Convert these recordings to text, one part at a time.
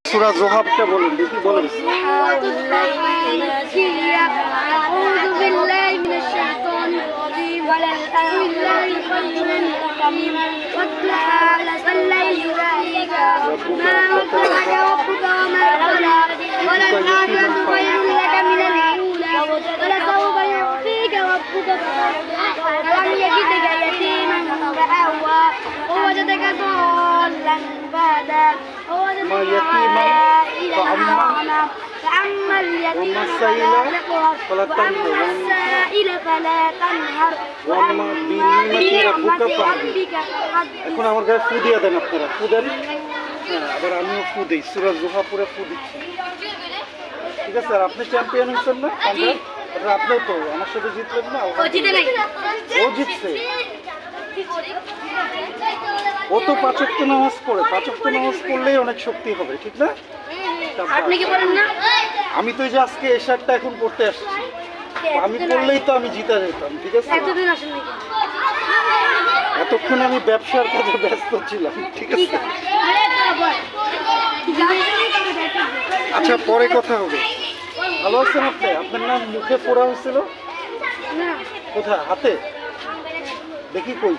সূরা যোহাবটা বলুন দেখি, বলেন। ووجدك ضالا فهدى ووجدك عائلا فأما اليتيم فلا تقهر وأما السائل فلا تنهر وأما بنعمة ربك فحدث এখন আমার গায়ে ফু দিয়ে দেন আপনারা, ফু দেন। হ্যাঁ, আবার আমিও ফু দিই, সূরা যোহা পুরো ফু দিচ্ছি। ঠিক আছে, আর আপনি চ্যাম্পিয়ন হচ্ছেন না? আপনিও তো আমার সাথে জিতলেন না? ও জিতছে। ও তো 5 ওয়াক্ত নামাজ পড়ে, 5 ওয়াক্ত নামাজ পড়লেই অনেক শক্তি হবে, ঠিক না? আপনি কি বলেন না? আমি তো এই যে আজকে এশারটা এখন পড়তে আসছি, আমি পড়লেই তো আমি জিতা যেতাম। ঠিক আছে, এতক্ষণ আমি ব্যবসার কাজে ব্যস্ত ছিলাম। ঠিক আছে, আচ্ছা পরে কথা হবে। ভালো আছেন আপনি? আপনার নাম মুখে পড়া হয়েছিল কোথায়? হাতে দেখি কই।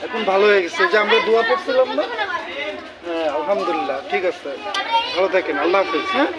এখন ভালো হয়ে গেছে, যে আমরা দোয়া পড়ছিলাম না? হ্যাঁ আলহামদুলিল্লাহ। ঠিক আছে, ভালো থাকেন, আল্লাহ হাফেজ। হ্যাঁ।